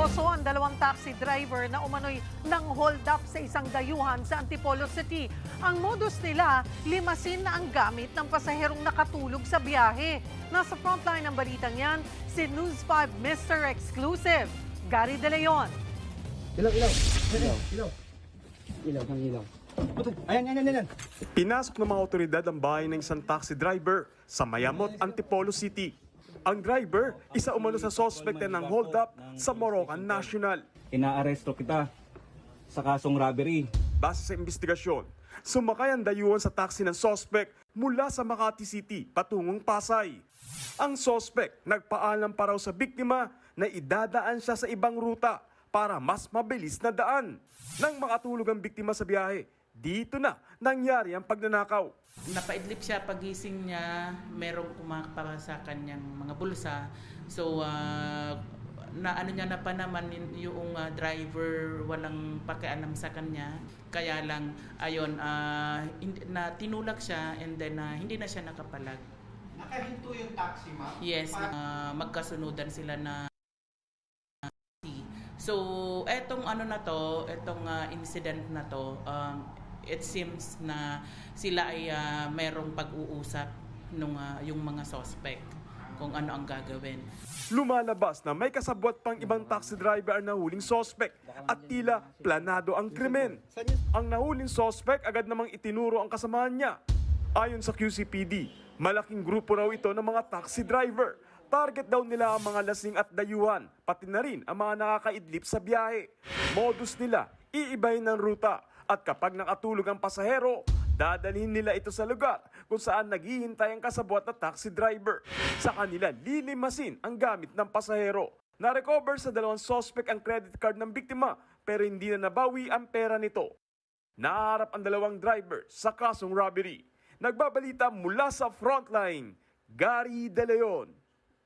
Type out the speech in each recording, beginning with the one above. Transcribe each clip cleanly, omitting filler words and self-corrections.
Seryoso ang dalawang taxi driver na umano'y nang hold up sa isang dayuhan sa Antipolo City. Ang modus nila, limasin na ang gamit ng pasaherong nakatulog sa biyahe. Nasa frontline ng balitang yan, si News 5 Mr. Exclusive, Gary De Leon. Ilaw. Ayan. Pinasok ng mga otoridad ang bahay ng isang taxi driver sa Mayamot, Antipolo City. Ang driver, isa umano sa sospek ng hold-up sa Moroccan National. Inaaresto kita sa kasong robbery. Base sa investigasyon, sumakay ang dayuhan sa taxi ng sospek mula sa Makati City patungong Pasay. Ang sospek nagpaalam pa raw sa biktima na idadaan siya sa ibang ruta para mas mabilis na daan. Nang makatulog ang biktima sa biyahe, dito na nangyari ang pagnanakaw. Napaidlip siya pagising niya, merong kumapara sa kanyang mga bulsa. So, naano niya na pa naman yung driver, walang pakialam sa kanya. Kaya lang, ayun, na tinulak siya and then hindi na siya nakapalag. Nakahinto yung taxi, ma'am? Yes, magkasunudan sila na. So, etong incident na to, it seems na sila ay merong pag-uusap yung mga suspect kung ano ang gagawin. Lumalabas na may kasabwat pang ibang taxi driver ang nahuling sospek at tila planado ang krimen. Ang nahuling sospek agad namang itinuro ang kasamahan niya. Ayon sa QCPD, malaking grupo raw ito ng mga taxi driver. Target daw nila ang mga lasing at dayuhan, pati na rin ang mga nakakaidlip sa biyahe. Modus nila, iibahin ng ruta at kapag nakatulog ang pasahero, dadalhin nila ito sa lugar kung saan naghihintay ang kasabwat na taxi driver. Sa kanila, lilimasin ang gamit ng pasahero. Na-recover sa dalawang sospek ang credit card ng biktima pero hindi na nabawi ang pera nito. Naharap ang dalawang driver sa kasong robbery. Nagbabalita mula sa frontline, Gary De Leon,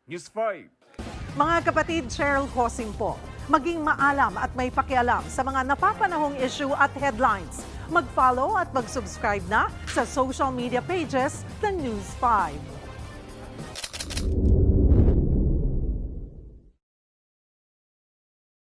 News 5. Mga kapatid, Cheryl Hosing po. Maging maalam at may pakialam sa mga napapanahong issue at headlines. Mag-follow at mag-subscribe na sa social media pages ng News 5.